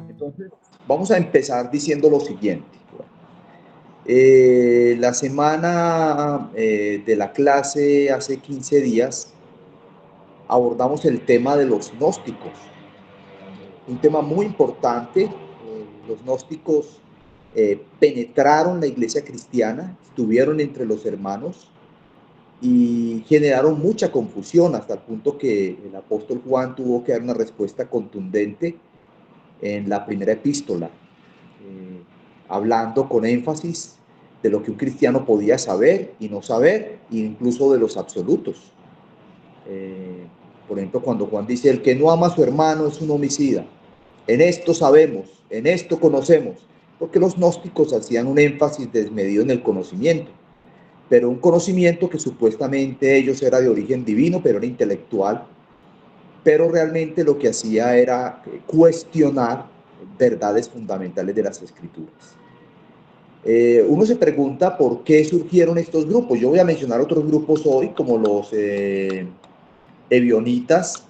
Entonces, vamos a empezar diciendo lo siguiente. La semana de la clase hace 15 días abordamos el tema de los gnósticos, un tema muy importante. Los gnósticos penetraron la iglesia cristiana, estuvieron entre los hermanos y generaron mucha confusión hasta el punto que el apóstol Juan tuvo que dar una respuesta contundente en la primera epístola, hablando con énfasis de lo que un cristiano podía saber y no saber, e incluso de los absolutos. Por ejemplo, cuando Juan dice, el que no ama a su hermano es un homicida. En esto sabemos, en esto conocemos, porque los gnósticos hacían un énfasis desmedido en el conocimiento, pero un conocimiento que supuestamente ellos era de origen divino, pero era intelectual, pero realmente lo que hacía era cuestionar verdades fundamentales de las escrituras. Uno se pregunta por qué surgieron estos grupos. Yo voy a mencionar otros grupos hoy, como los ebionitas.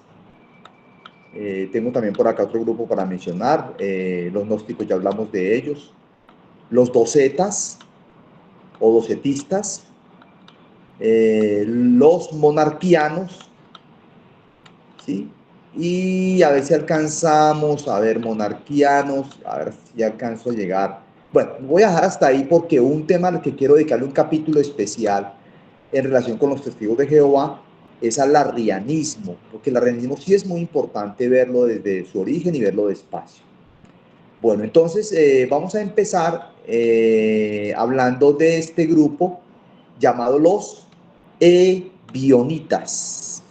Tengo también por acá otro grupo para mencionar. Los gnósticos, ya hablamos de ellos. Los docetas o docetistas. Los monarquianos, ¿sí? Y a ver si alcanzamos a ver monarquianos, a ver si alcanzo a llegar. Bueno, voy a dejar hasta ahí porque un tema al que quiero dedicarle un capítulo especial en relación con los testigos de Jehová es al arrianismo, porque el arrianismo sí es muy importante verlo desde su origen y verlo despacio. Bueno, entonces vamos a empezar hablando de este grupo llamado los ebionitas,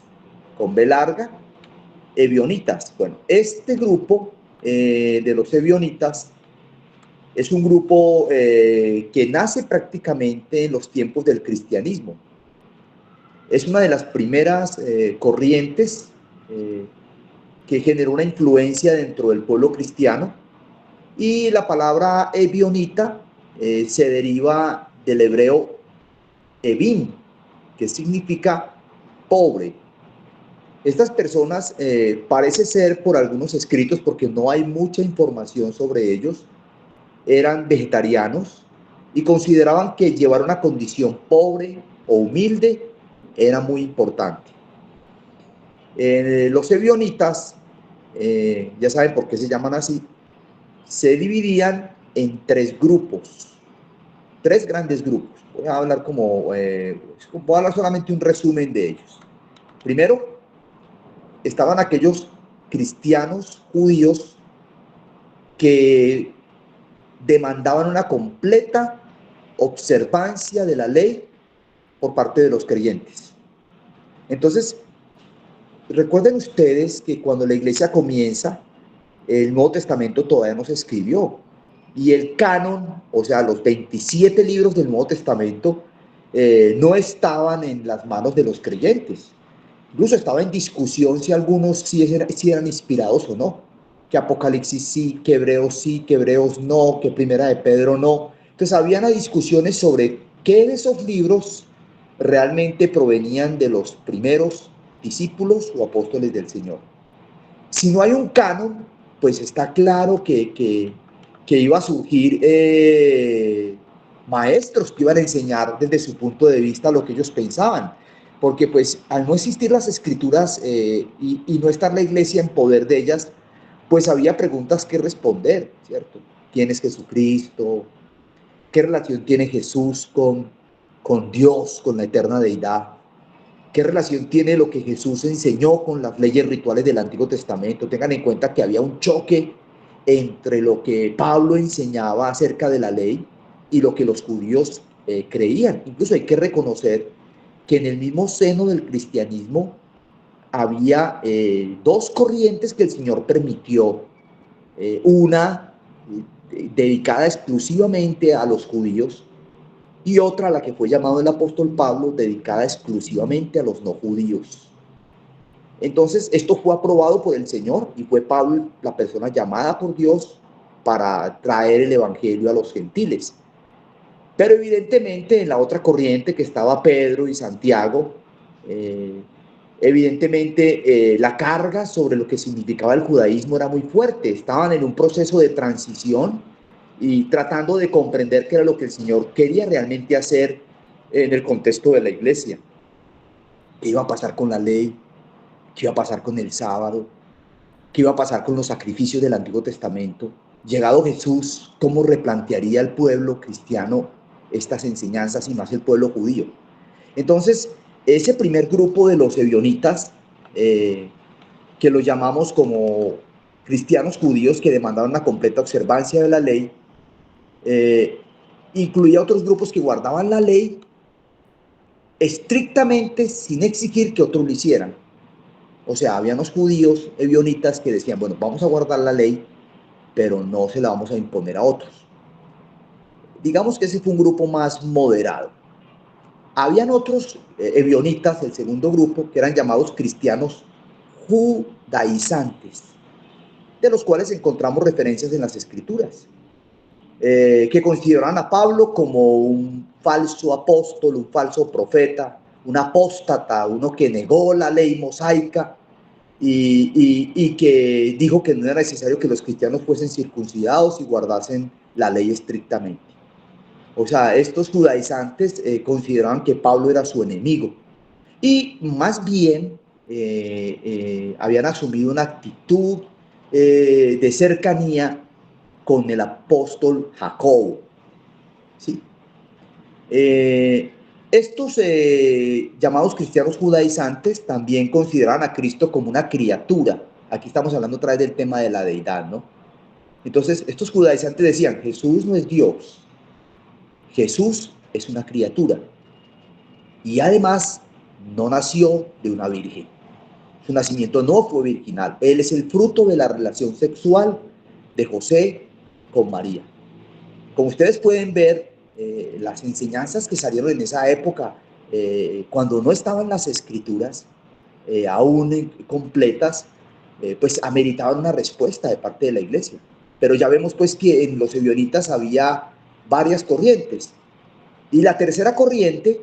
con B larga, ebionitas. Bueno, este grupo de los ebionitas es un grupo que nace prácticamente en los tiempos del cristianismo. Es una de las primeras corrientes que generó una influencia dentro del pueblo cristiano, y la palabra ebionita se deriva del hebreo ebim, que significa pobre. Estas personas parece ser por algunos escritos, porque no hay mucha información sobre ellos, eran vegetarianos y consideraban que llevar una condición pobre o humilde era muy importante. Los ebionitas, ya saben por qué se llaman así, se dividían en tres grupos, tres grandes grupos. Voy a hablar voy a hablar solamente un resumen de ellos. Primero, estaban aquellos cristianos judíos que demandaban una completa observancia de la ley por parte de los creyentes. Entonces, recuerden ustedes que cuando la iglesia comienza, el Nuevo Testamento todavía no se escribió, y el canon, o sea, los 27 libros del Nuevo Testamento, no estaban en las manos de los creyentes. Incluso estaba en discusión si algunos sí eran inspirados o no. Que Apocalipsis sí, que Hebreos no, que Primera de Pedro no. Entonces habían discusiones sobre qué de esos libros realmente provenían de los primeros discípulos o apóstoles del Señor. Si no hay un canon, pues está claro que iba a surgir maestros que iban a enseñar desde su punto de vista lo que ellos pensaban, porque pues al no existir las escrituras y no estar la iglesia en poder de ellas, pues había preguntas que responder, ¿cierto? ¿Quién es Jesucristo? ¿Qué relación tiene Jesús con Dios, con la eterna deidad? ¿Qué relación tiene lo que Jesús enseñó con las leyes rituales del Antiguo Testamento? Tengan en cuenta que había un choque entre lo que Pablo enseñaba acerca de la ley y lo que los judíos creían. Incluso hay que reconocer que en el mismo seno del cristianismo había dos corrientes que el Señor permitió. Una dedicada exclusivamente a los judíos, y otra, la que fue llamado el apóstol Pablo, dedicada exclusivamente a los no judíos. Entonces, esto fue aprobado por el Señor y fue Pablo la persona llamada por Dios para traer el evangelio a los gentiles. Pero evidentemente en la otra corriente, que estaba Pedro y Santiago, Evidentemente, la carga sobre lo que significaba el judaísmo era muy fuerte. Estaban en un proceso de transición y tratando de comprender qué era lo que el Señor quería realmente hacer en el contexto de la iglesia. ¿Qué iba a pasar con la ley? ¿Qué iba a pasar con el sábado? ¿Qué iba a pasar con los sacrificios del Antiguo Testamento? Llegado Jesús, ¿cómo replantearía el pueblo cristiano estas enseñanzas y más el pueblo judío? Entonces, ese primer grupo de los ebionitas, que los llamamos como cristianos judíos que demandaban una completa observancia de la ley, eh, incluía otros grupos que guardaban la ley estrictamente sin exigir que otros lo hicieran. O sea, había unos judíos ebionitas que decían, bueno, vamos a guardar la ley, pero no se la vamos a imponer a otros. Digamos que ese fue un grupo más moderado. Habían otros ebionitas, el segundo grupo, que eran llamados cristianos judaizantes, de los cuales encontramos referencias en las escrituras, que consideraban a Pablo como un falso apóstol, un falso profeta, un apóstata, uno que negó la ley mosaica y que dijo que no era necesario que los cristianos fuesen circuncidados y guardasen la ley estrictamente. O sea, estos judaizantes consideraban que Pablo era su enemigo y más bien habían asumido una actitud de cercanía con el apóstol Jacobo. ¿Sí? Estos llamados cristianos judaizantes también consideraban a Cristo como una criatura. Aquí estamos hablando otra vez del tema de la deidad, ¿no? Entonces, estos judaizantes decían, Jesús no es Dios, Jesús es una criatura. Y además, no nació de una virgen. Su nacimiento no fue virginal. Él es el fruto de la relación sexual de José con María. Como ustedes pueden ver, las enseñanzas que salieron en esa época, cuando no estaban las escrituras aún completas, pues ameritaban una respuesta de parte de la iglesia. Pero ya vemos pues que en los ebionitas había varias corrientes. Y la tercera corriente,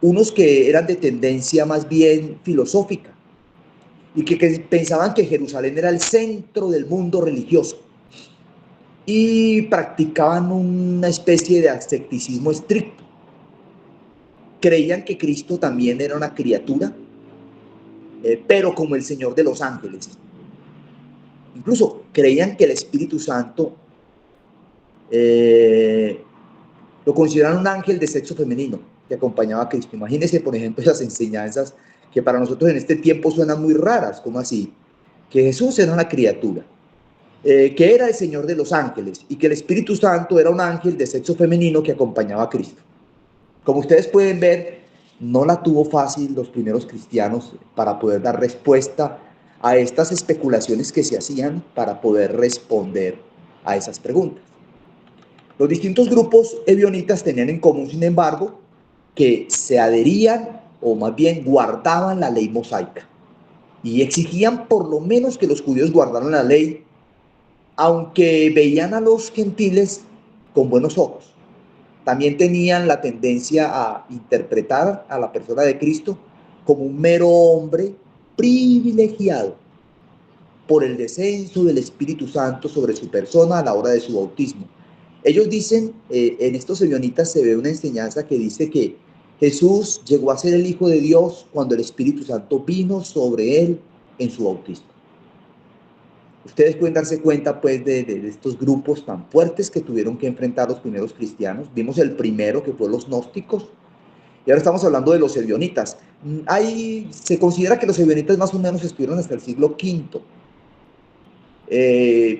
unos que eran de tendencia más bien filosófica y que pensaban que Jerusalén era el centro del mundo religioso y practicaban una especie de asceticismo estricto. Creían que Cristo también era una criatura, pero como el Señor de los ángeles. Incluso creían que el Espíritu Santo lo consideraban un ángel de sexo femenino que acompañaba a Cristo. Imagínense, por ejemplo, esas enseñanzas que para nosotros en este tiempo suenan muy raras, como así, que Jesús era una criatura, que era el Señor de los ángeles y que el Espíritu Santo era un ángel de sexo femenino que acompañaba a Cristo. Como ustedes pueden ver, no la tuvo fácil los primeros cristianos para poder dar respuesta a estas especulaciones que se hacían para poder responder a esas preguntas. Los distintos grupos ebionitas tenían en común, sin embargo, que se adherían o más bien guardaban la ley mosaica y exigían por lo menos que los judíos guardaran la ley, aunque veían a los gentiles con buenos ojos. También tenían la tendencia a interpretar a la persona de Cristo como un mero hombre privilegiado por el descenso del Espíritu Santo sobre su persona a la hora de su bautismo. Ellos dicen, en estos ebionitas se ve una enseñanza que dice que Jesús llegó a ser el Hijo de Dios cuando el Espíritu Santo vino sobre él en su bautismo. Ustedes pueden darse cuenta pues de estos grupos tan fuertes que tuvieron que enfrentar los primeros cristianos. Vimos el primero, que fue los gnósticos, y ahora estamos hablando de los ebionitas. Se considera que los ebionitas más o menos estuvieron hasta el siglo V.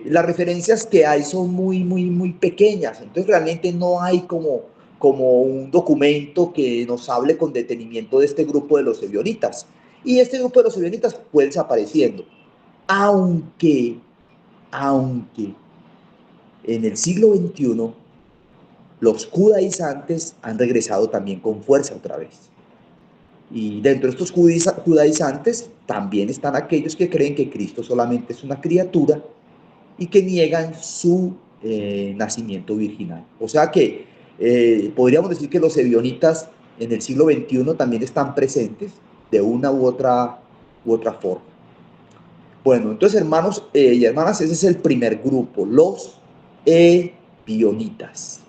Las referencias que hay son muy pequeñas, entonces realmente no hay como un documento que nos hable con detenimiento de este grupo de los ebionitas. Y este grupo de los ebionitas fue desapareciendo, aunque en el siglo XXI los judaizantes han regresado también con fuerza otra vez. Y dentro de estos judaizantes también están aquellos que creen que Cristo solamente es una criatura y que niegan su nacimiento virginal. O sea que podríamos decir que los ebionitas en el siglo XXI también están presentes de una u otra forma. Bueno, entonces hermanos y hermanas, ese es el primer grupo, los ebionitas.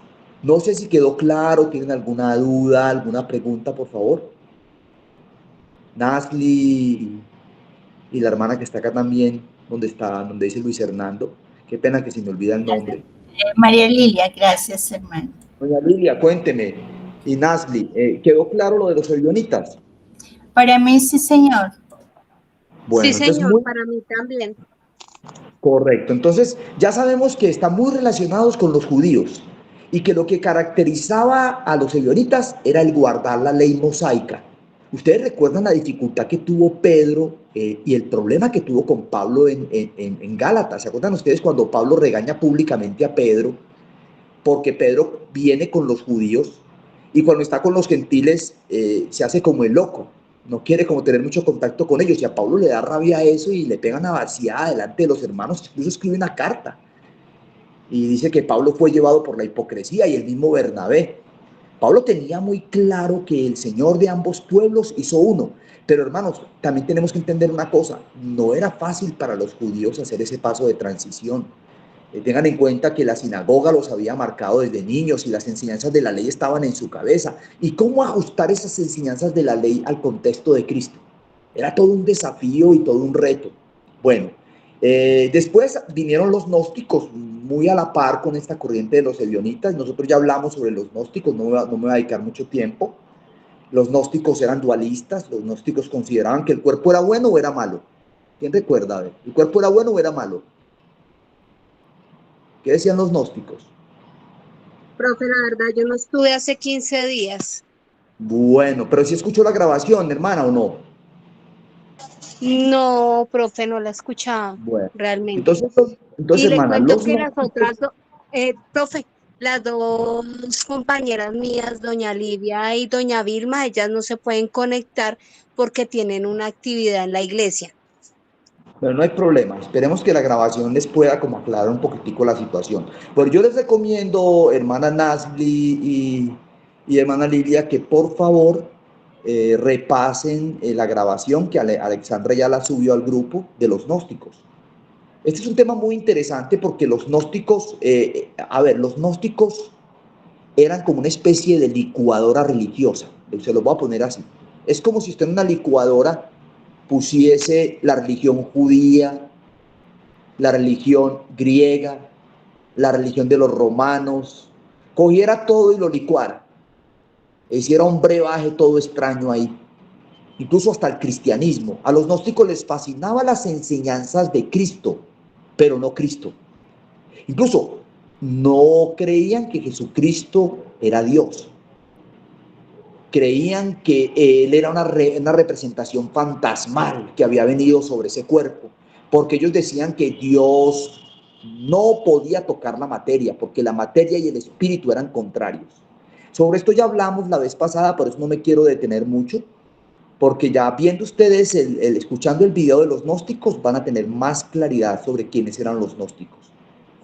No sé si quedó claro, tienen alguna duda, alguna pregunta, por favor. Nasli y la hermana que está acá también, donde dice Luis Hernando. Qué pena que se me olvida el nombre. María Lilia, gracias, hermano. Doña Lilia, cuénteme. Y Nasli, ¿quedó claro lo de los ebionitas? Para mí, sí, señor. Sí, Bueno, entonces señor, muy para mí también. correcto. Entonces ya sabemos que están muy relacionados con los judíos y que lo que caracterizaba a los ebionitas era el guardar la ley mosaica. Ustedes recuerdan la dificultad que tuvo Pedro y el problema que tuvo con Pablo en Gálatas. ¿Se acuerdan ustedes cuando Pablo regaña públicamente a Pedro? Porque Pedro viene con los judíos y cuando está con los gentiles se hace como el loco, no quiere como tener mucho contacto con ellos, y a Pablo le da rabia eso y le pega una vaciada delante de los hermanos, incluso escribe una carta y dice que Pablo fue llevado por la hipocresía, y el mismo Bernabé. Pablo tenía muy claro que el Señor de ambos pueblos hizo uno, pero hermanos, también tenemos que entender una cosa, no era fácil para los judíos hacer ese paso de transición. Tengan en cuenta que la sinagoga los había marcado desde niños y las enseñanzas de la ley estaban en su cabeza. ¿Y cómo ajustar esas enseñanzas de la ley al contexto de Cristo? Era todo un desafío y todo un reto. Bueno, después vinieron los gnósticos muy a la par con esta corriente de los ebionitas. Nosotros ya hablamos sobre los gnósticos, no me voy a dedicar mucho tiempo. Los gnósticos eran dualistas, los gnósticos consideraban que el cuerpo era bueno o era malo. ¿Quién recuerda? A ver, ¿el cuerpo era bueno o era malo? ¿Qué decían los gnósticos? Profe, la verdad, yo no estuve hace 15 días. Bueno, pero si escuchó la grabación, hermana, ¿o no? No, profe, no la escuchaba Bueno, realmente. entonces, Y le hermana, cuento los que las otras, gnósticos, profe, las dos compañeras mías, doña Livia y doña Vilma, ellas no se pueden conectar porque tienen una actividad en la iglesia. pero no hay problema, esperemos que la grabación les pueda como aclarar un poquitico la situación. Pero yo les recomiendo, hermana Nasli y hermana Lilia, que por favor repasen la grabación que Alexandra ya la subió al grupo de los gnósticos. Este es un tema muy interesante porque los gnósticos, los gnósticos eran como una especie de licuadora religiosa, se lo voy a poner así. Es como si usted en una licuadora pusiese la religión judía, la religión griega, la religión de los romanos, cogiera todo y lo licuara, e hiciera un brebaje todo extraño ahí, incluso hasta el cristianismo. A los gnósticos les fascinaban las enseñanzas de Cristo, pero no Cristo. Incluso no creían que Jesucristo era Dios. Creían que él era una representación fantasmal que había venido sobre ese cuerpo, porque ellos decían que Dios no podía tocar la materia, porque la materia y el espíritu eran contrarios. Sobre esto ya hablamos la vez pasada, por eso no me quiero detener mucho, porque ya viendo ustedes, escuchando el video de los gnósticos, van a tener más claridad sobre quiénes eran los gnósticos.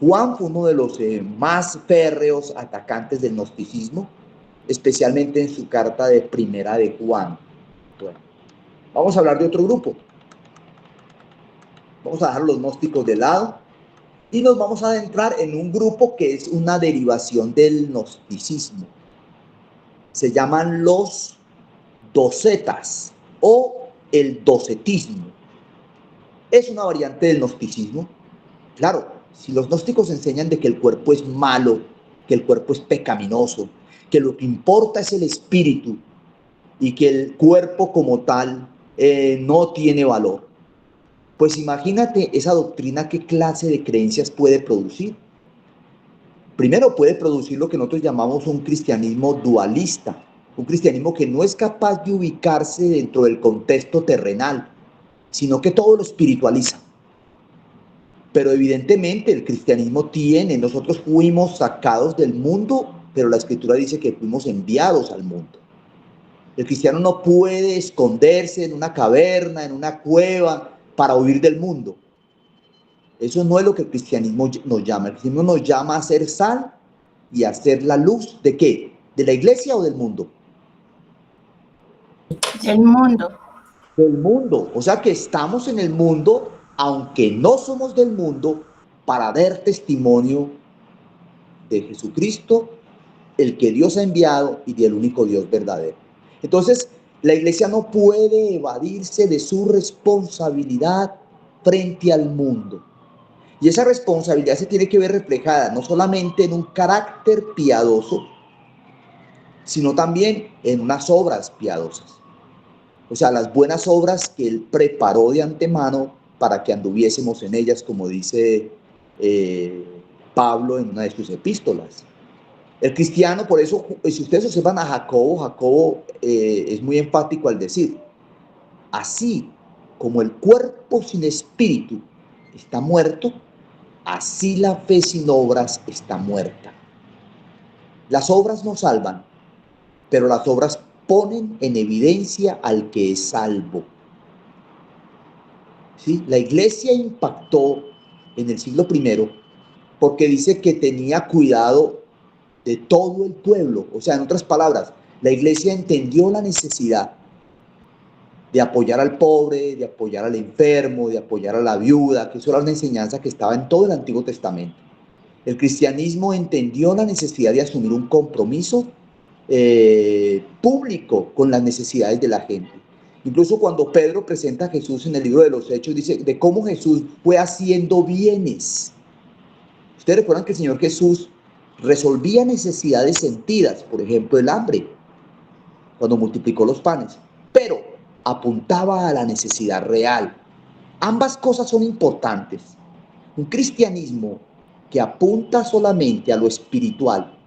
Juan fue uno de los más férreos atacantes del gnosticismo, especialmente en su carta de Primera de Juan. Bueno, vamos a hablar de otro grupo. Vamos a dejar los gnósticos de lado y nos vamos a adentrar en un grupo que es una derivación del gnosticismo. Se llaman los docetas o el docetismo. Es una variante del gnosticismo. Claro, si los gnósticos enseñan de que el cuerpo es malo, que el cuerpo es pecaminoso, que lo que importa es el espíritu y que el cuerpo como tal no tiene valor, pues imagínate esa doctrina qué clase de creencias puede producir. Primero puede producir lo que nosotros llamamos un cristianismo dualista, un cristianismo que no es capaz de ubicarse dentro del contexto terrenal, sino que todo lo espiritualiza. Pero evidentemente el cristianismo nosotros fuimos sacados del mundo, pero la escritura dice que fuimos enviados al mundo. El cristiano no puede esconderse en una caverna, en una cueva, para huir del mundo. Eso no es lo que el cristianismo nos llama. El cristianismo nos llama a ser sal y a ser la luz ¿de qué? ¿De la iglesia o del mundo? Del mundo. Del mundo. O sea que estamos en el mundo, aunque no somos del mundo, para dar testimonio de Jesucristo, el que Dios ha enviado y del único Dios verdadero. Entonces, la iglesia no puede evadirse de su responsabilidad frente al mundo. Y esa responsabilidad se tiene que ver reflejada no solamente en un carácter piadoso, sino también en unas obras piadosas. O sea, las buenas obras que Él preparó de antemano para que anduviésemos en ellas, como dice Pablo en una de sus epístolas. El cristiano, por eso, si ustedes observan a Jacobo es muy enfático al decir, así como el cuerpo sin espíritu está muerto, así la fe sin obras está muerta. Las obras no salvan, pero las obras ponen en evidencia al que es salvo. ¿Sí? La iglesia impactó en el siglo I porque dice que tenía cuidado de todo el pueblo. O sea, en otras palabras, la iglesia entendió la necesidad de apoyar al pobre, de apoyar al enfermo, de apoyar a la viuda, que eso era una enseñanza que estaba en todo el Antiguo Testamento. El cristianismo entendió la necesidad de asumir un compromiso público con las necesidades de la gente. Incluso cuando Pedro presenta a Jesús en el libro de los Hechos, dice de cómo Jesús fue haciendo bienes. Ustedes recuerdan que el Señor Jesús resolvía necesidades sentidas, por ejemplo, el hambre, cuando multiplicó los panes, pero apuntaba a la necesidad real. Ambas cosas son importantes. Un cristianismo que apunta solamente a lo espiritual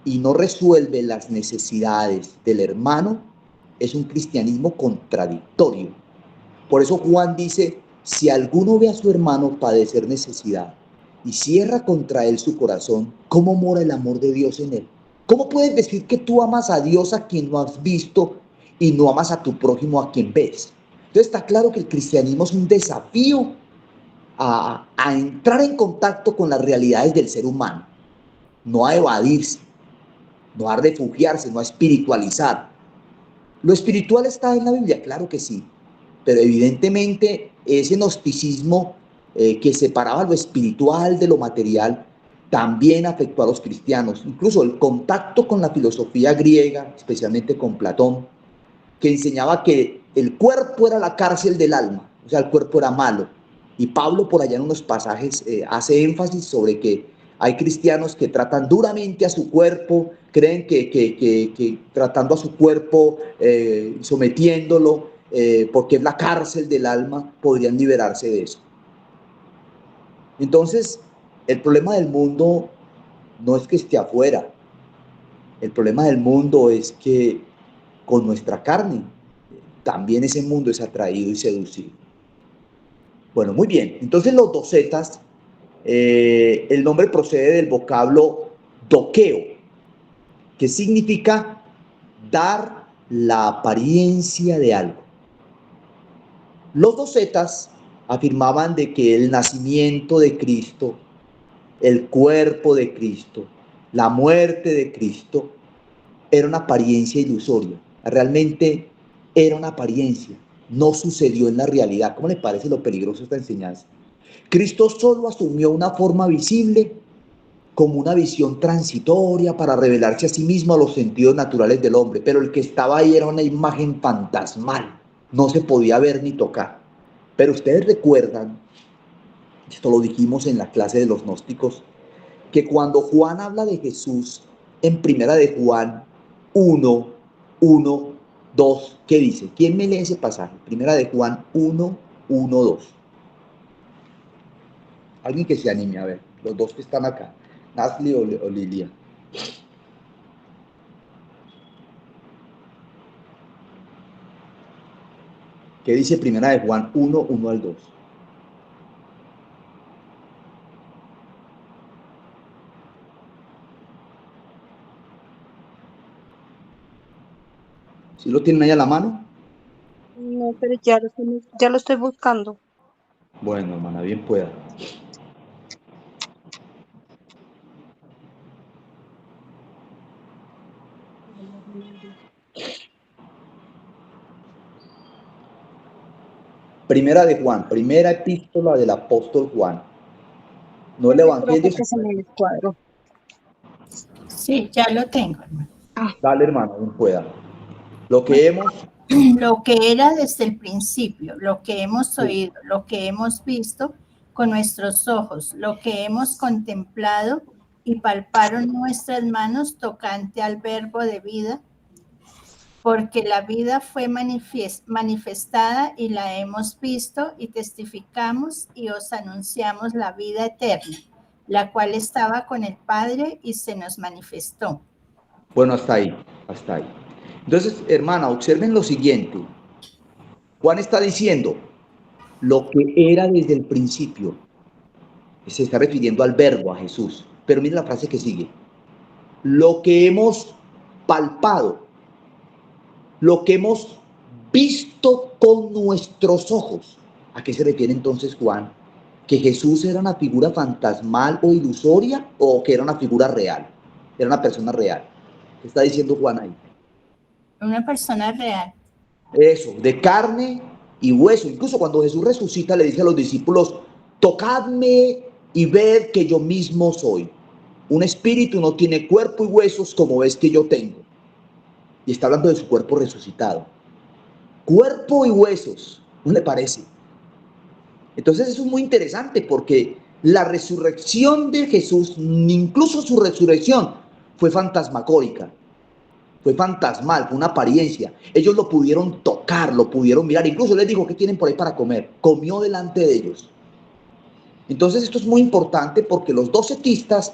y no resuelve las necesidades del hermano es un cristianismo contradictorio. Por eso Juan dice, si alguno ve a su hermano padecer necesidad y cierra contra él su corazón, ¿cómo mora el amor de Dios en él? ¿Cómo puedes decir que tú amas a Dios a quien no has visto y no amas a tu prójimo a quien ves? Entonces está claro que el cristianismo es un desafío a entrar en contacto con las realidades del ser humano, no a evadirse, no a refugiarse, no a espiritualizar. ¿Lo espiritual está en la Biblia? Claro que sí, pero evidentemente ese gnosticismo que separaba lo espiritual de lo material también afectó a los cristianos. Incluso el contacto con la filosofía griega, especialmente con Platón, que enseñaba que el cuerpo era la cárcel del alma, o sea, el cuerpo era malo. Y Pablo por allá en unos pasajes hace énfasis sobre que hay cristianos que tratan duramente a su cuerpo, creen que tratando a su cuerpo, sometiéndolo, porque es la cárcel del alma, podrían liberarse de eso. Entonces, el problema del mundo no es que esté afuera, el problema del mundo es que con nuestra carne también ese mundo es atraído y seducido. Bueno, muy bien. Entonces los docetas, el nombre procede del vocablo doqueo, que significa dar la apariencia de algo. Los docetas afirmaban de que el nacimiento de Cristo, el cuerpo de Cristo, la muerte de Cristo, era una apariencia ilusoria. Realmente era una apariencia. No sucedió en la realidad. ¿Cómo le parece lo peligroso esta enseñanza? Cristo solo asumió una forma visible como una visión transitoria para revelarse a sí mismo a los sentidos naturales del hombre, pero el que estaba ahí era una imagen fantasmal, no se podía ver ni tocar. Pero ustedes recuerdan, esto lo dijimos en la clase de los gnósticos, que cuando Juan habla de Jesús en primera de Juan 1, 1, 2, ¿qué dice? ¿Quién me lee ese pasaje? Primera de Juan 1, 1, 2. Alguien que se anime, a ver, los dos que están acá, Nasli o Lilia. ¿Qué dice primera de Juan 1, 1 al 2? ¿Sí lo tienen ahí a la mano? No, pero ya lo estoy buscando. Bueno, hermana, bien pueda. Primera de Juan, primera epístola del apóstol Juan. No el Evangelio. Profe, que se me descuadró. Sí, ya lo tengo, hermano. Dale, hermano, bien pueda. Lo que hemos... Lo que era desde el principio, lo que hemos oído, lo que hemos visto con nuestros ojos, lo que hemos contemplado y palparon nuestras manos tocante al verbo de vida, porque la vida fue manifestada y la hemos visto y testificamos y os anunciamos la vida eterna, la cual estaba con el Padre y se nos manifestó. Bueno, hasta ahí, hasta ahí. Entonces, hermana, observen lo siguiente. Juan está diciendo lo que era desde el principio. Se está refiriendo al verbo, a Jesús. Pero miren la frase que sigue. Lo que hemos palpado, lo que hemos visto con nuestros ojos. ¿A qué se refiere entonces Juan? ¿Que Jesús era una figura fantasmal o ilusoria o que era una figura real? Era una persona real. ¿Qué está diciendo Juan ahí? Una persona real. Eso, de carne y hueso. Incluso cuando Jesús resucita le dice a los discípulos, tocadme y ved que yo mismo soy. Un espíritu no tiene cuerpo y huesos como ves que yo tengo. Y está hablando de su cuerpo resucitado. Cuerpo y huesos, ¿no le parece? Entonces eso es muy interesante porque la resurrección de Jesús, incluso su resurrección, fue fantasmagórica. Fue fantasmal, fue una apariencia. Ellos lo pudieron tocar, lo pudieron mirar. Incluso les dijo, ¿qué tienen por ahí para comer? Comió delante de ellos. Entonces esto es muy importante porque los docetistas,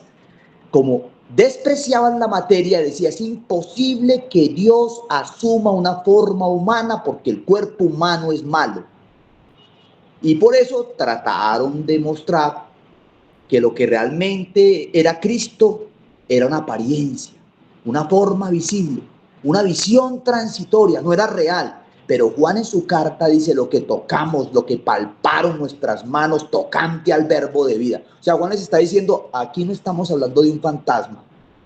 como despreciaban la materia, decía, es imposible que Dios asuma una forma humana porque el cuerpo humano es malo. Y por eso trataron de mostrar que lo que realmente era Cristo era una apariencia, una forma visible, una visión transitoria, no era real. Pero Juan en su carta dice lo que tocamos, lo que palparon nuestras manos tocante al verbo de vida. O sea, Juan les está diciendo, aquí no estamos hablando de un fantasma,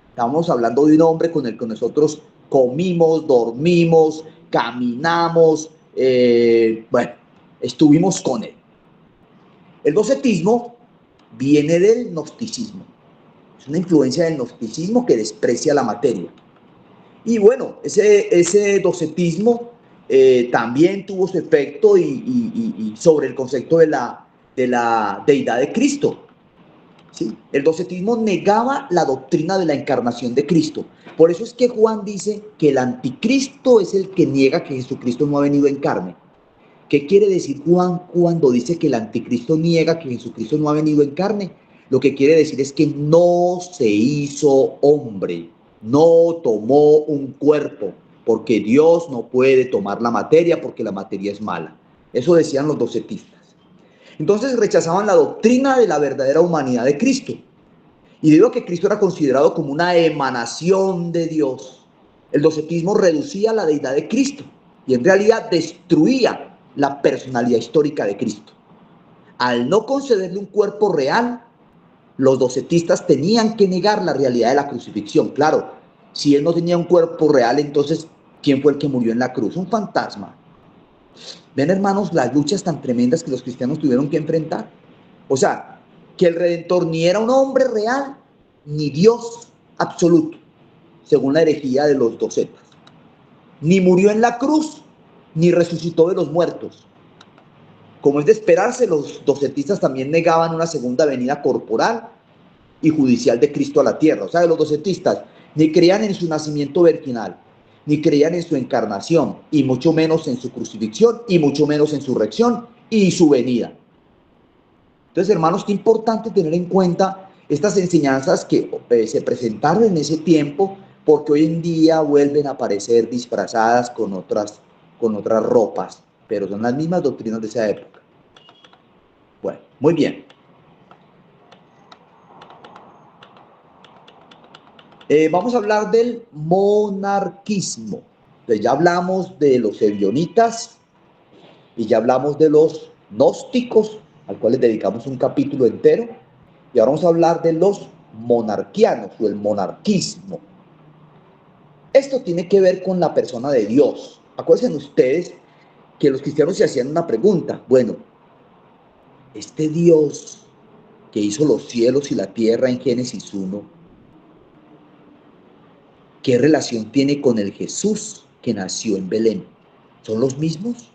estamos hablando de un hombre con el que nosotros comimos, dormimos, caminamos, bueno, estuvimos con él. El docetismo viene del gnosticismo. Es una influencia del gnosticismo que desprecia la materia. Y bueno, ese docetismo también tuvo su efecto y sobre el concepto de la deidad de Cristo. ¿Sí? El docetismo negaba la doctrina de la encarnación de Cristo. Por eso es que Juan dice que el anticristo es el que niega que Jesucristo no ha venido en carne. ¿Qué quiere decir Juan cuando dice que el anticristo niega que Jesucristo no ha venido en carne? Lo que quiere decir es que no se hizo hombre, no tomó un cuerpo, porque Dios no puede tomar la materia porque la materia es mala. Eso decían los docetistas. Entonces rechazaban la doctrina de la verdadera humanidad de Cristo. Y debido a que Cristo era considerado como una emanación de Dios, el docetismo reducía la deidad de Cristo y en realidad destruía la personalidad histórica de Cristo. Al no concederle un cuerpo real, los docetistas tenían que negar la realidad de la crucifixión. Claro, si él no tenía un cuerpo real, entonces, ¿quién fue el que murió en la cruz? Un fantasma. Ven, hermanos, las luchas tan tremendas que los cristianos tuvieron que enfrentar. O sea, que el Redentor ni era un hombre real, ni Dios absoluto, según la herejía de los docetas. Ni murió en la cruz, ni resucitó de los muertos. Como es de esperarse, los docetistas también negaban una segunda venida corporal y judicial de Cristo a la tierra. O sea, los docetistas ni creían en su nacimiento virginal, ni creían en su encarnación, y mucho menos en su crucifixión, y mucho menos en su resurrección y su venida. Entonces, hermanos, qué importante tener en cuenta estas enseñanzas que se presentaron en ese tiempo, porque hoy en día vuelven a aparecer disfrazadas con otras ropas, pero son las mismas doctrinas de esa época. Bueno, muy bien. Vamos a hablar del monarquismo. Entonces ya hablamos de los ebionitas y ya hablamos de los gnósticos, al cual les dedicamos un capítulo entero. Y ahora vamos a hablar de los monarquianos o el monarquismo. Esto tiene que ver con la persona de Dios. Acuérdense ustedes que los cristianos se hacían una pregunta. Bueno, este Dios que hizo los cielos y la tierra en Génesis 1, ¿qué relación tiene con el Jesús que nació en Belén? ¿Son los mismos?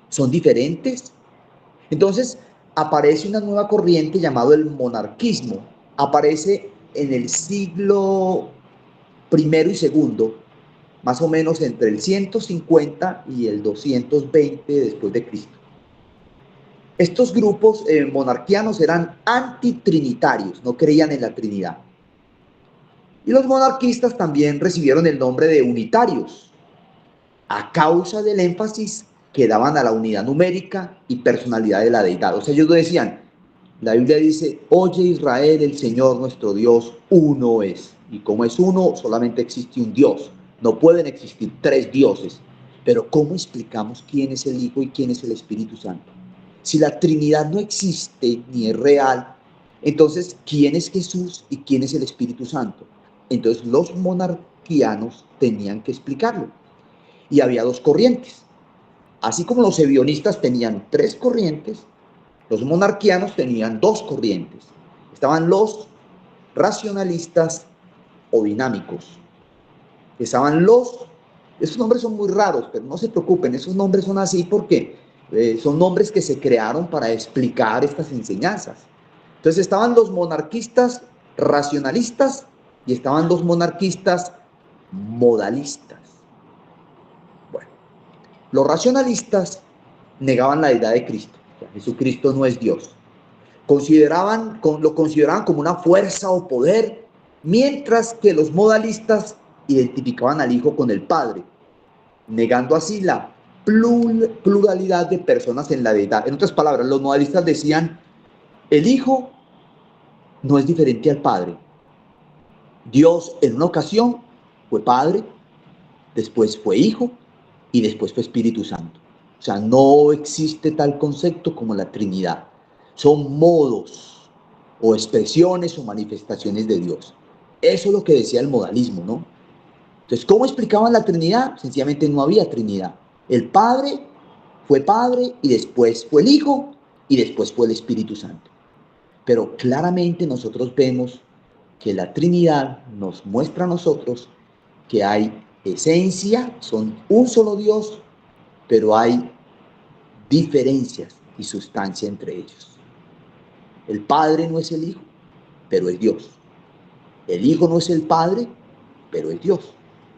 ¿Son diferentes? Entonces aparece una nueva corriente llamado el monarquismo. Aparece en el siglo primero y segundo, más o menos entre el 150 y el 220 después de Cristo. Estos grupos monarquianos eran antitrinitarios, no creían en la Trinidad. Y los monarquistas también recibieron el nombre de unitarios, a causa del énfasis que daban a la unidad numérica y personalidad de la deidad. O sea, ellos decían, la Biblia dice, oye Israel, el Señor nuestro Dios, uno es. Y como es uno, solamente existe un Dios. No pueden existir tres dioses. Pero ¿cómo explicamos quién es el Hijo y quién es el Espíritu Santo? Si la Trinidad no existe ni es real, entonces, ¿quién es Jesús y quién es el Espíritu Santo? Entonces, los monarquianos tenían que explicarlo. Y había dos corrientes. Así como los ebionistas tenían tres corrientes, los monarquianos tenían dos corrientes. Estaban los racionalistas o dinámicos. Estaban esos nombres son muy raros, pero no se preocupen, esos nombres son así porque son nombres que se crearon para explicar estas enseñanzas. Entonces estaban los monarquistas racionalistas y estaban los monarquistas modalistas. Bueno, los racionalistas negaban la deidad de Cristo. O sea, Jesucristo no es Dios. Lo consideraban como una fuerza o poder, mientras que los modalistas identificaban al Hijo con el Padre, negando así la pluralidad de personas en la deidad. En otras palabras, los modalistas decían, el Hijo no es diferente al Padre. Dios en una ocasión fue Padre, después fue Hijo y después fue Espíritu Santo. O sea, no existe tal concepto como la Trinidad. Son modos o expresiones o manifestaciones de Dios. Eso es lo que decía el modalismo, ¿no? Entonces, ¿cómo explicaban la Trinidad? Sencillamente no había Trinidad. El Padre fue Padre y después fue el Hijo y después fue el Espíritu Santo. Pero claramente nosotros vemos que la Trinidad nos muestra a nosotros que hay esencia, son un solo Dios, pero hay diferencias y sustancia entre ellos. El Padre no es el Hijo, pero es Dios. El Hijo no es el Padre, pero es Dios.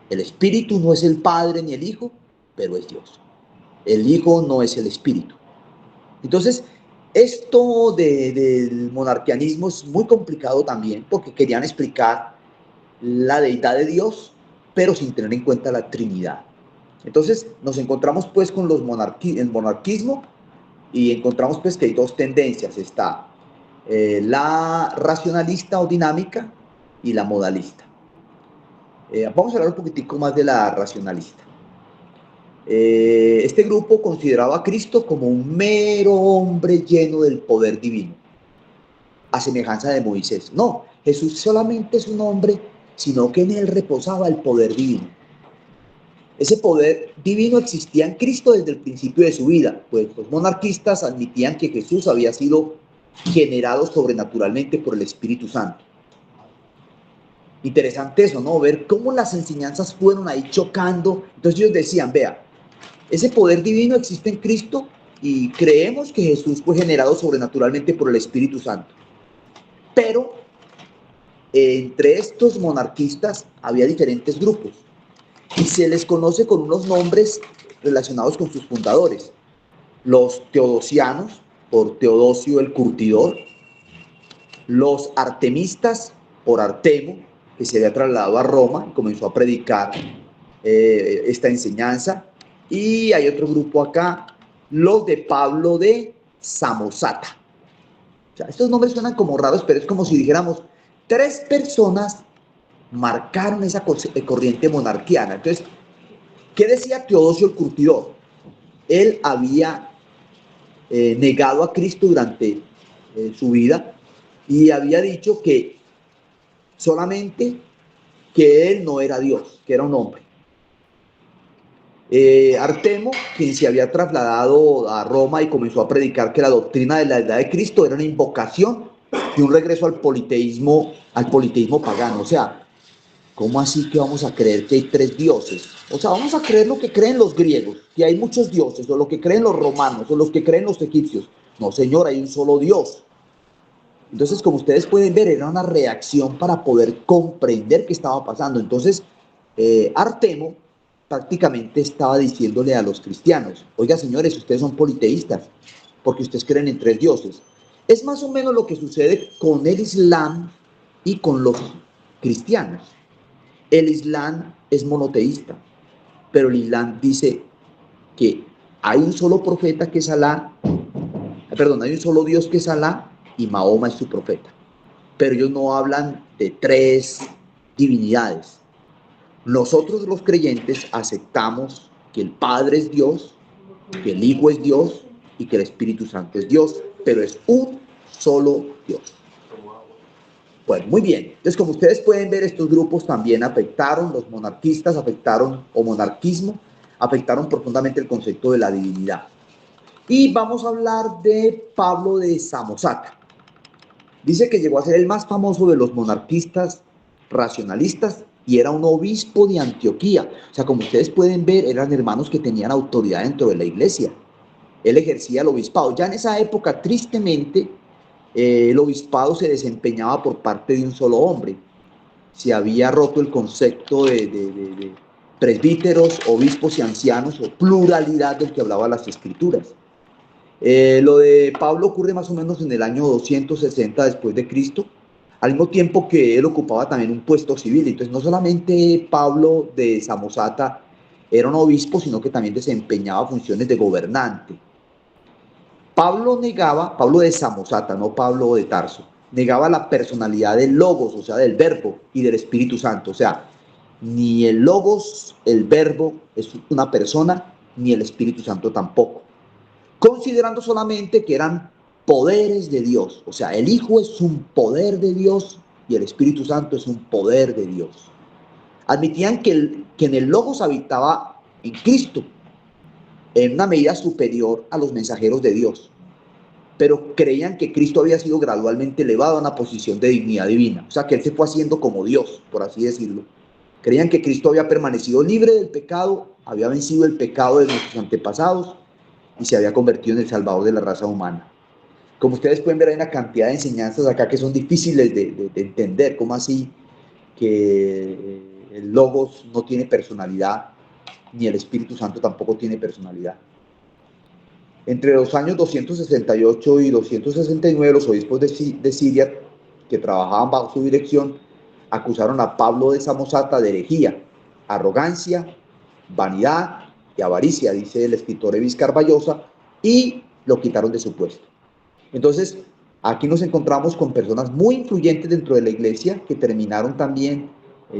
El Espíritu no es el Padre ni el Hijo, pero es Dios. El Hijo no es el Espíritu. Entonces, esto del monarquianismo es muy complicado también porque querían explicar la deidad de Dios, pero sin tener en cuenta la Trinidad. Entonces, nos encontramos pues con el monarquismo y encontramos pues que hay dos tendencias. Está la racionalista o dinámica y la modalista. Vamos a hablar un poquitico más de la racionalista. Este grupo consideraba a Cristo como un mero hombre lleno del poder divino, a semejanza de Moisés. No, Jesús solamente es un hombre, sino que en él reposaba el poder divino. Ese poder divino existía en Cristo desde el principio de su vida, pues los monarquistas admitían que Jesús había sido generado sobrenaturalmente por el Espíritu Santo. Interesante eso, ¿no? Ver cómo las enseñanzas fueron ahí chocando. Entonces ellos decían, vea, ese poder divino existe en Cristo y creemos que Jesús fue generado sobrenaturalmente por el Espíritu Santo. Pero entre estos monarquistas había diferentes grupos y se les conoce con unos nombres relacionados con sus fundadores. Los teodosianos, por Teodosio el Curtidor. Los artemistas, por Artemo, que se había trasladado a Roma y comenzó a predicar esta enseñanza. Y hay otro grupo acá, los de Pablo de Samosata. O sea, estos nombres suenan como raros, pero es como si dijéramos, tres personas marcaron esa corriente monarquiana. Entonces, ¿qué decía Teodosio el Curtidor? Él había negado a Cristo durante su vida y había dicho que solamente que él no era Dios, que era un hombre. Artemo, quien se había trasladado a Roma y comenzó a predicar que la doctrina de la deidad de Cristo era una invocación y un regreso al politeísmo pagano. O sea, ¿cómo así que vamos a creer que hay tres dioses? O sea, vamos a creer lo que creen los griegos, que hay muchos dioses, o lo que creen los romanos, o los que creen los egipcios. No, señor, hay un solo Dios. Entonces, como ustedes pueden ver, era una reacción para poder comprender qué estaba pasando. Entonces, Artemo prácticamente estaba diciéndole a los cristianos, oiga, señores, ustedes son politeístas, porque ustedes creen en tres dioses. Es más o menos lo que sucede con el Islam y con los cristianos. El Islam es monoteísta, pero el Islam dice que hay un solo profeta que es Alá, perdón, hay un solo Dios que es Alá y Mahoma es su profeta. Pero ellos no hablan de tres divinidades. Nosotros los creyentes aceptamos que el Padre es Dios, que el Hijo es Dios y que el Espíritu Santo es Dios, pero es un solo Dios. Bueno, muy bien. Entonces, como ustedes pueden ver, estos grupos también afectaron, los monarquistas afectaron, o monarquismo, afectaron profundamente el concepto de la divinidad. Y vamos a hablar de Pablo de Samosata. Dice que llegó a ser el más famoso de los monarquistas racionalistas y era un obispo de Antioquía. O sea, como ustedes pueden ver, eran hermanos que tenían autoridad dentro de la iglesia. Él ejercía el obispado. Ya en esa época, tristemente, el obispado se desempeñaba por parte de un solo hombre. Se había roto el concepto de presbíteros, obispos y ancianos, o pluralidad del que hablaba las escrituras. Lo de Pablo ocurre más o menos en el año 260 después de Cristo, al mismo tiempo que él ocupaba también un puesto civil. Entonces, no solamente Pablo de Samosata era un obispo, sino que también desempeñaba funciones de gobernante. Pablo de Samosata, no Pablo de Tarso, negaba la personalidad del Logos, o sea, del Verbo, y del Espíritu Santo. O sea, ni el Logos, el Verbo, es una persona, ni el Espíritu Santo tampoco, considerando solamente que eran poderes de Dios. O sea, el Hijo es un poder de Dios y el Espíritu Santo es un poder de Dios. Admitían que en el Logos habitaba en Cristo, en una medida superior a los mensajeros de Dios, pero creían que Cristo había sido gradualmente elevado a una posición de dignidad divina. O sea, que Él se fue haciendo como Dios, por así decirlo. Creían que Cristo había permanecido libre del pecado, había vencido el pecado de nuestros antepasados, y se había convertido en el salvador de la raza humana. Como ustedes pueden ver, hay una cantidad de enseñanzas acá que son difíciles de entender. ¿Cómo así que el Logos no tiene personalidad, ni el Espíritu Santo tampoco tiene personalidad? Entre los años 268 y 269, los obispos de Siria, que trabajaban bajo su dirección, acusaron a Pablo de Samosata de herejía, arrogancia, vanidad y avaricia, dice el escritor Evis Carballosa, y lo quitaron de su puesto. Entonces, aquí nos encontramos con personas muy influyentes dentro de la iglesia que terminaron también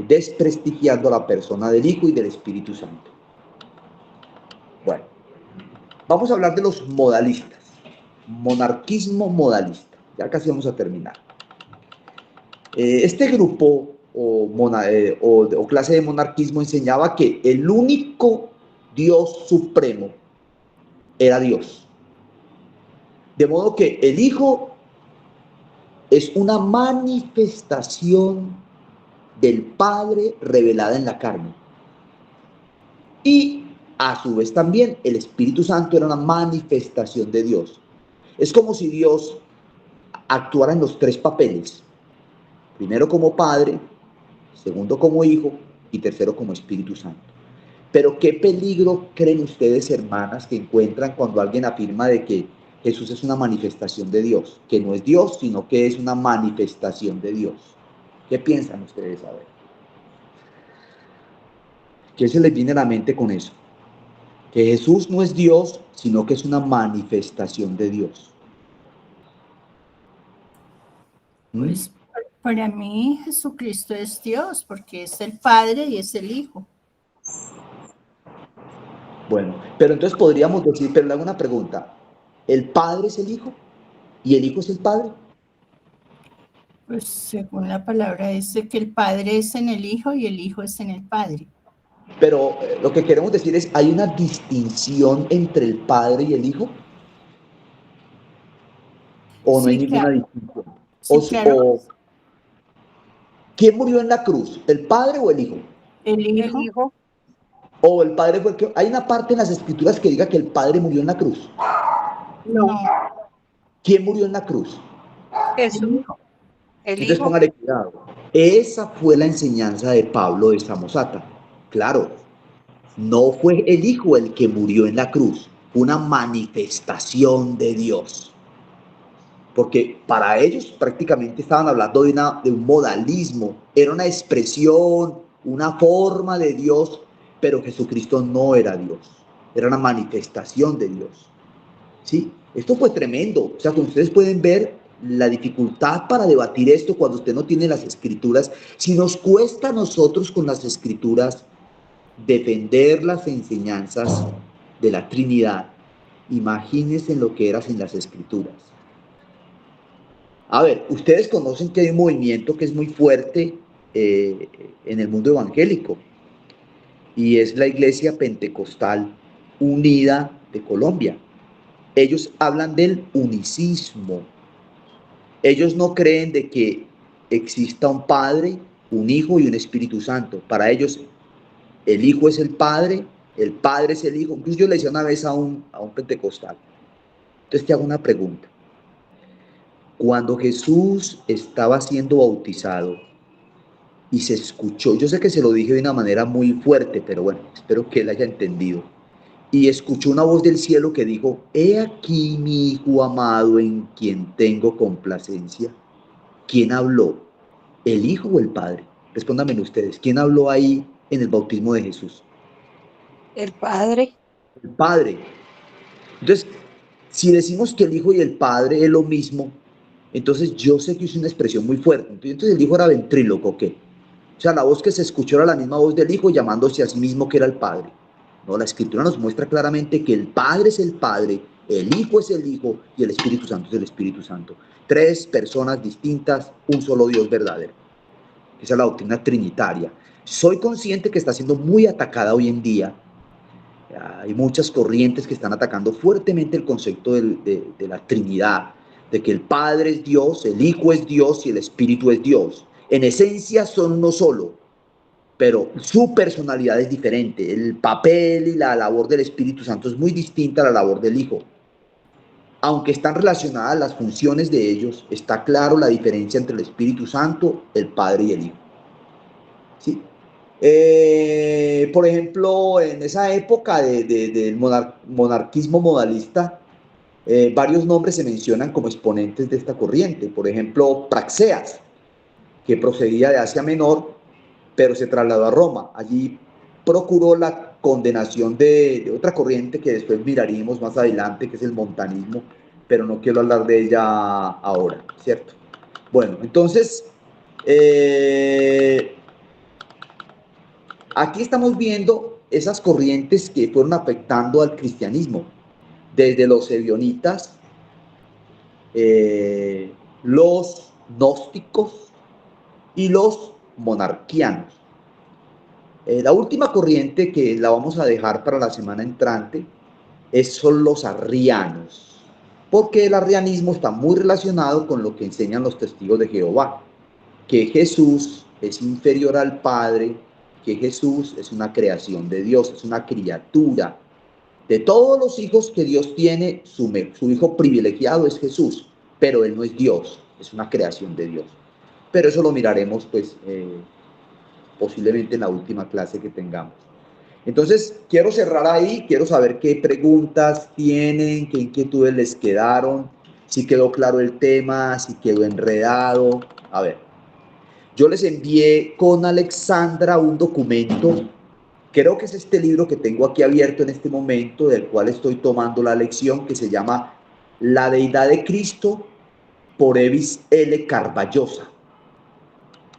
desprestigiando a la persona del Hijo y del Espíritu Santo. Bueno, vamos a hablar de los modalistas, monarquismo modalista. Ya casi vamos a terminar. Este grupo o clase de monarquismo enseñaba que el único Dios supremo era Dios. De modo que el Hijo es una manifestación del Padre revelada en la carne. Y a su vez también el Espíritu Santo era una manifestación de Dios. Es como si Dios actuara en los tres papeles. Primero como Padre, segundo como Hijo y tercero como Espíritu Santo. Pero qué peligro creen ustedes, hermanas, que encuentran cuando alguien afirma de que Jesús es una manifestación de Dios, que no es Dios, sino que es una manifestación de Dios. ¿Qué piensan ustedes? A ver, ¿qué se les viene a la mente con eso? Que Jesús no es Dios, sino que es una manifestación de Dios. Pues para mí Jesucristo es Dios, porque es el Padre y es el Hijo. Bueno, pero entonces podríamos decir, pero le hago una pregunta, ¿el Padre es el Hijo y el Hijo es el Padre? Pues según la palabra dice que el Padre es en el Hijo y el Hijo es en el Padre. Pero lo que queremos decir es, ¿hay una distinción entre el Padre y el Hijo? ¿O no hay Sí, ninguna claro. distinción? Sí, claro. ¿Quién murió en la cruz? ¿El Padre o el Hijo? El El Hijo. Hijo, ¿O el Padre fue el que...? Hay una parte en las Escrituras que diga que el Padre murió en la cruz. no, No, ¿Quién murió en la cruz? el Jesús, Hijo. el Entonces Hijo, póngale cuidado. Esa fue la enseñanza de Pablo de Samosata. Claro, no fue el Hijo el que murió en la cruz, fue una manifestación de Dios. Porque para ellos prácticamente estaban hablando de un modalismo, era una expresión, una forma de Dios, pero Jesucristo no era Dios, era una manifestación de Dios. ¿Sí? Esto fue tremendo, o sea, como ustedes pueden ver la dificultad para debatir esto cuando usted no tiene las escrituras. Si nos cuesta a nosotros con las escrituras defender las enseñanzas de la Trinidad, imagínense lo que era sin las escrituras. A ver, ustedes conocen que hay un movimiento que es muy fuerte en el mundo evangélico y es la Iglesia Pentecostal Unida de Colombia. Ellos hablan del unicismo. Ellos no creen de que exista un Padre, un Hijo y un Espíritu Santo. Para ellos el Hijo es el Padre es el Hijo. Incluso yo le decía una vez a un pentecostal. Entonces te hago una pregunta. Cuando Jesús estaba siendo bautizado y se escuchó, yo sé que se lo dije de una manera muy fuerte, pero bueno, espero que él haya entendido. Y escuchó una voz del cielo que dijo, he aquí mi Hijo amado en quien tengo complacencia. ¿Quién habló? ¿El Hijo o el Padre? Respóndanme ustedes. ¿Quién habló ahí en el bautismo de Jesús? el Padre, El Padre. Entonces, si decimos que el Hijo y el Padre es lo mismo, entonces yo sé que es una expresión muy fuerte. Entonces el Hijo era ventríloco, ¿o qué? O sea, la voz que se escuchó era la misma voz del Hijo llamándose a sí mismo que era el Padre. No, la Escritura nos muestra claramente que el Padre es el Padre, el Hijo es el Hijo y el Espíritu Santo es el Espíritu Santo. Tres personas distintas, un solo Dios verdadero. Esa es la doctrina trinitaria. Soy consciente que está siendo muy atacada hoy en día. Hay muchas corrientes que están atacando fuertemente el concepto de la Trinidad, de que el Padre es Dios, el Hijo es Dios y el Espíritu es Dios. En esencia son uno solo, pero su personalidad es diferente. El papel y la labor del Espíritu Santo es muy distinta a la labor del Hijo. Aunque están relacionadas las funciones de ellos, está claro la diferencia entre el Espíritu Santo, el Padre y el Hijo. ¿Sí? Por ejemplo, en esa época del monarquismo modalista, varios nombres se mencionan como exponentes de esta corriente. Por ejemplo, Praxeas, que procedía de Asia Menor, pero se trasladó a Roma. Allí procuró la condenación de otra corriente que después miraríamos más adelante, que es el montanismo, pero no quiero hablar de ella ahora, ¿cierto? Bueno, entonces, aquí estamos viendo esas corrientes que fueron afectando al cristianismo, desde los ebionitas, los gnósticos y los monarquianos. La última corriente que la vamos a dejar para la semana entrante son los arrianos, porque el arrianismo está muy relacionado con lo que enseñan los testigos de Jehová, que Jesús es inferior al Padre, que Jesús es una creación de Dios, es una criatura. De todos los hijos que Dios tiene, su hijo privilegiado es Jesús, pero él no es Dios, es una creación de Dios. Pero eso lo miraremos pues posiblemente en la última clase que tengamos. Entonces, quiero cerrar ahí, quiero saber qué preguntas tienen, qué inquietudes les quedaron, si quedó claro el tema, si quedó enredado. A ver, yo les envié con Alexandra un documento, creo que es este libro que tengo aquí abierto en este momento, del cual estoy tomando la lección, que se llama La Deidad de Cristo por Evis L. Carballosa.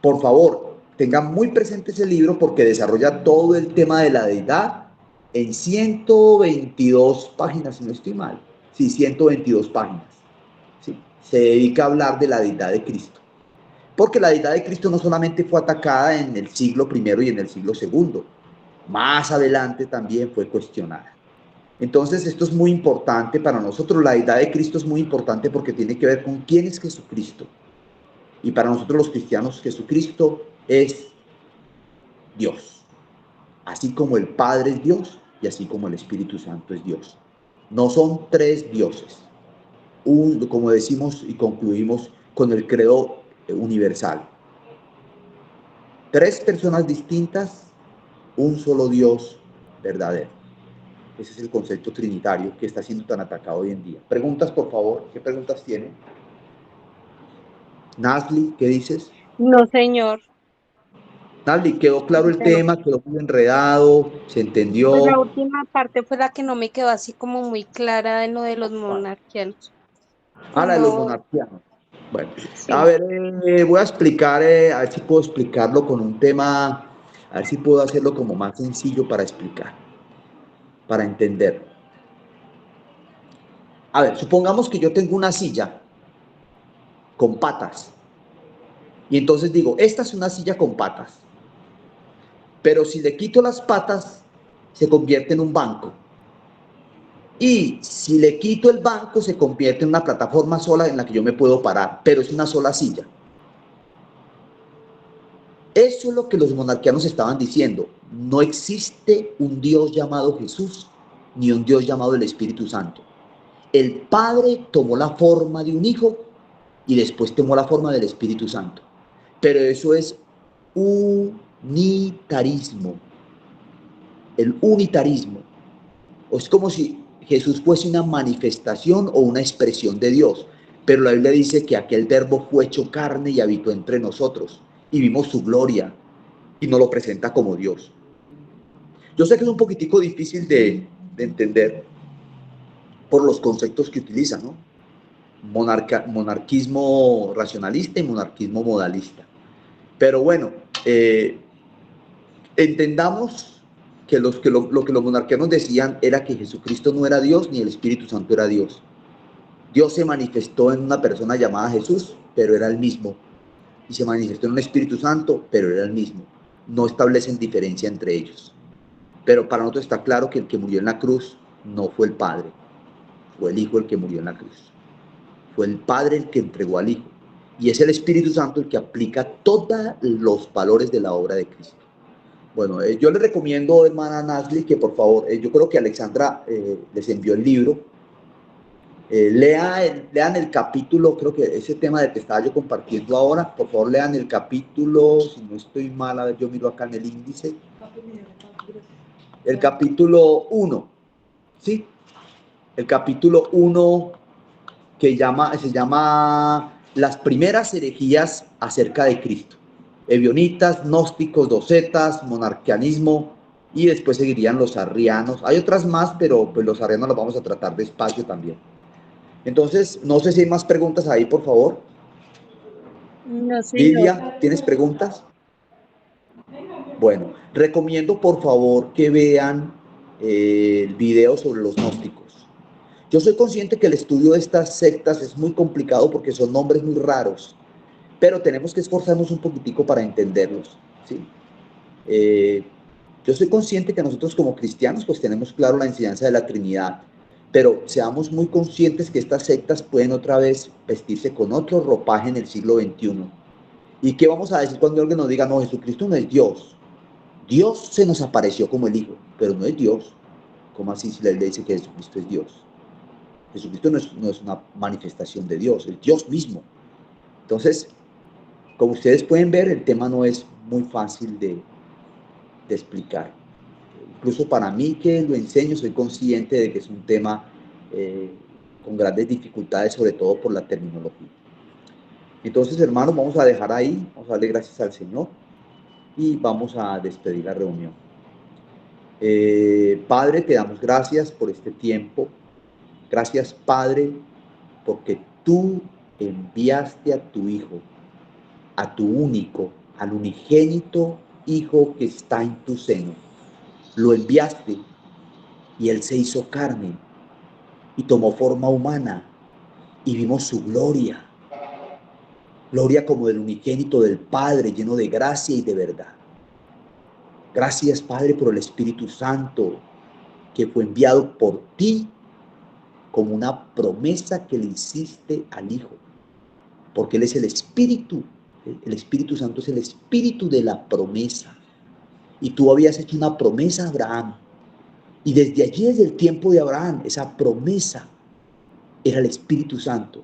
Por favor, tengan muy presente ese libro porque desarrolla todo el tema de la deidad en 122 páginas, si no estoy mal. Sí, 122 páginas. ¿Sí? Se dedica a hablar de la deidad de Cristo. Porque la deidad de Cristo no solamente fue atacada en el siglo I y en el siglo II. más adelante también fue cuestionada. Entonces esto es muy importante para nosotros. La deidad de Cristo es muy importante porque tiene que ver con quién es Jesucristo. Y para nosotros los cristianos, Jesucristo es Dios. Así como el Padre es Dios y así como el Espíritu Santo es Dios. No son tres dioses. Como decimos y concluimos con el credo universal. Tres personas distintas, un solo Dios verdadero. Ese es el concepto trinitario que está siendo tan atacado hoy en día. Preguntas, por favor. ¿Qué preguntas tienen? Nasli, ¿qué dices? No, señor. Nasli, ¿quedó claro el tema? ¿Quedó muy enredado? ¿Se Pues la entendió? última parte fue la que no me quedó así como muy clara en lo de los monarquianos. Ah, la de los No, monarquianos. Bueno, a sí. ver, voy a explicar, a ver si puedo explicarlo con un tema, a ver si puedo hacerlo como más sencillo para explicar, para entender. A ver, supongamos que yo tengo una silla con patas y entonces digo, esta es una silla con patas, pero si le quito las patas, se convierte en un banco. Y si le quito el banco, se convierte en una plataforma sola en la que yo me puedo parar, pero es una sola silla. Eso es lo que los monarquianos estaban diciendo. No existe un Dios llamado Jesús, ni un Dios llamado el Espíritu Santo. El Padre tomó la forma de un Hijo y después tomó la forma del Espíritu Santo. Pero eso es unitarismo. El unitarismo. Es como si Jesús fuese una manifestación o una expresión de Dios. Pero la Biblia dice que aquel verbo fue hecho carne y habitó entre nosotros. Y vimos su gloria. Y nos lo presenta como Dios. Yo sé que es un poquitico difícil de entender por los conceptos que utiliza, ¿no? Monarquismo racionalista y monarquismo modalista. Pero bueno, entendamos que lo que los monarquianos decían era que Jesucristo no era Dios ni el Espíritu Santo era Dios. Dios se manifestó en una persona llamada Jesús, pero era el mismo. Y se manifestó en un Espíritu Santo, pero era el mismo. No establecen diferencia entre ellos. Pero para nosotros está claro que el que murió en la cruz no fue el Padre, fue el Hijo el que murió en la cruz. Fue el Padre el que entregó al Hijo. Y es el Espíritu Santo el que aplica todos los valores de la obra de Cristo. Bueno, yo les recomiendo, hermana Nasli, que por favor, yo creo que Alexandra les envió el libro. Lean el capítulo, creo que ese tema del que estaba yo compartiendo ahora, por favor lean el capítulo, si no estoy mal, a ver, yo miro acá en el índice. El capítulo 1, ¿sí? El capítulo 1 que se llama Las primeras herejías acerca de Cristo. Ebionitas, gnósticos, docetas, monarquianismo y después seguirían los arrianos. Hay otras más, pero pues los arrianos los vamos a tratar despacio también. Entonces, no sé si hay más preguntas ahí, por favor. No, señor. Lidia, ¿tienes preguntas? Bueno, recomiendo por favor que vean el video sobre los gnósticos. Yo soy consciente que el estudio de estas sectas es muy complicado porque son nombres muy raros, pero tenemos que esforzarnos un poquitico para entenderlos, ¿sí? Yo soy consciente que nosotros como cristianos pues tenemos claro la enseñanza de la Trinidad, pero seamos muy conscientes que estas sectas pueden otra vez vestirse con otro ropaje en el siglo XXI. ¿Y qué vamos a decir cuando alguien nos diga, no, Jesucristo no es Dios? Dios se nos apareció como el Hijo, pero no es Dios. ¿Cómo así si la Biblia dice que Jesucristo es Dios? Jesucristo no es una manifestación de Dios, es Dios mismo. Entonces, como ustedes pueden ver, el tema no es muy fácil de explicar. Incluso para mí que lo enseño, soy consciente de que es un tema con grandes dificultades, sobre todo por la terminología. Entonces, hermanos, vamos a dejar ahí, vamos a darle gracias al Señor y vamos a despedir la reunión. Padre, te damos gracias por este tiempo. Gracias, Padre, porque tú enviaste a tu Hijo, a tu único, al unigénito Hijo que está en tu seno. Lo enviaste y Él se hizo carne y tomó forma humana y vimos su gloria. Gloria como del unigénito del Padre, lleno de gracia y de verdad. Gracias, Padre, por el Espíritu Santo que fue enviado por ti como una promesa que le hiciste al Hijo, porque Él es el Espíritu Santo es el Espíritu de la promesa, y tú habías hecho una promesa a Abraham, y desde allí, desde el tiempo de Abraham, esa promesa era el Espíritu Santo,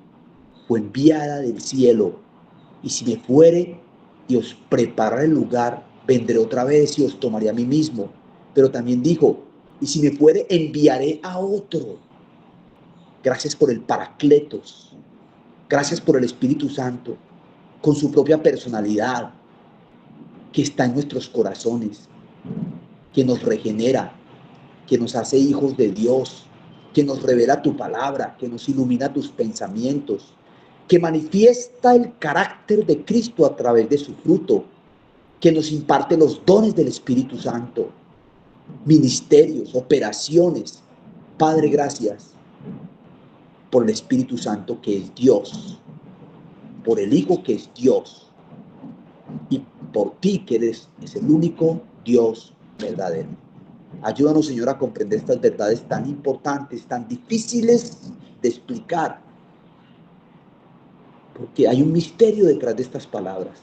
fue enviada del cielo, y si me fuere y os prepararé el lugar, vendré otra vez y os tomaré a mí mismo. Pero también dijo, y si me fuere, enviaré a otro. Gracias por el Paracletos, gracias por el Espíritu Santo, con su propia personalidad, que está en nuestros corazones, que nos regenera, que nos hace hijos de Dios, que nos revela tu palabra, que nos ilumina tus pensamientos, que manifiesta el carácter de Cristo a través de su fruto, que nos imparte los dones del Espíritu Santo, ministerios, operaciones. Padre, gracias por el Espíritu Santo que es Dios, por el Hijo que es Dios, y por ti que es el único Dios verdadero. Ayúdanos, Señor, a comprender estas verdades tan importantes, tan difíciles de explicar, porque hay un misterio detrás de estas palabras.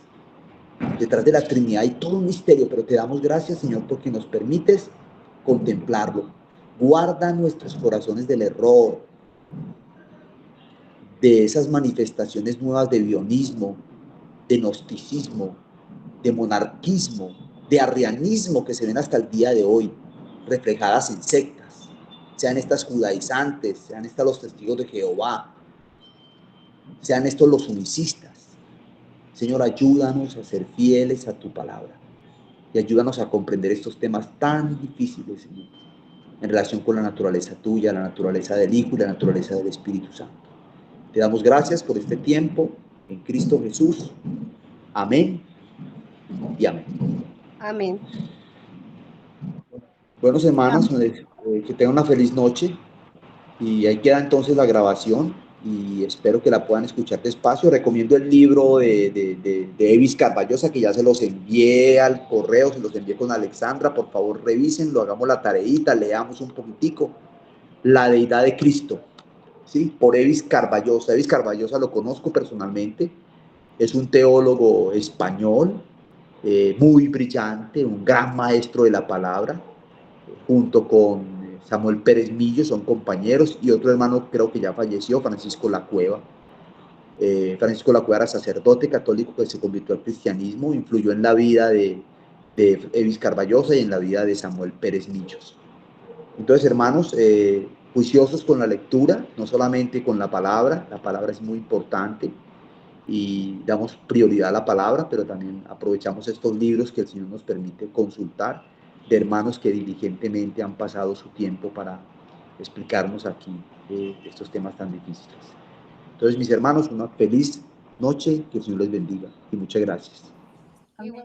Detrás de la Trinidad hay todo un misterio, pero te damos gracias, Señor, porque nos permites contemplarlo. Guarda nuestros corazones del error, de esas manifestaciones nuevas de bionismo, de gnosticismo, de monarquismo, de arrianismo que se ven hasta el día de hoy, reflejadas en sectas, sean estas judaizantes, sean estas los testigos de Jehová, sean estos los unicistas. Señor, ayúdanos a ser fieles a tu palabra y ayúdanos a comprender estos temas tan difíciles, Señor, en relación con la naturaleza tuya, la naturaleza del Hijo y la naturaleza del Espíritu Santo. Te damos gracias por este tiempo en Cristo Jesús. Amén y amén. Amén. Buenos hermanos, que tengan una feliz noche, y ahí queda entonces la grabación y espero que la puedan escuchar despacio. Recomiendo el libro de Evis Carballosa, que ya se los envié al correo, se los envié con Alexandra. Por favor, revísenlo, hagamos la tareita, leamos un poquitico. La deidad de Cristo, ¿sí? Por Evis Carballosa. Evis Carballosa lo conozco personalmente, es un teólogo español, muy brillante, un gran maestro de la palabra, junto con Samuel Pérez Millo, son compañeros, y otro hermano creo que ya falleció, Francisco Lacueva. Francisco Lacueva era sacerdote católico que se convirtió al cristianismo, influyó en la vida de Evis Carballosa y en la vida de Samuel Pérez Millos. Entonces, hermanos, juiciosos con la lectura, no solamente con la palabra es muy importante y damos prioridad a la palabra, pero también aprovechamos estos libros que el Señor nos permite consultar, de hermanos que diligentemente han pasado su tiempo para explicarnos aquí estos temas tan difíciles. Entonces, mis hermanos, una feliz noche, que el Señor les bendiga y muchas gracias. Amén.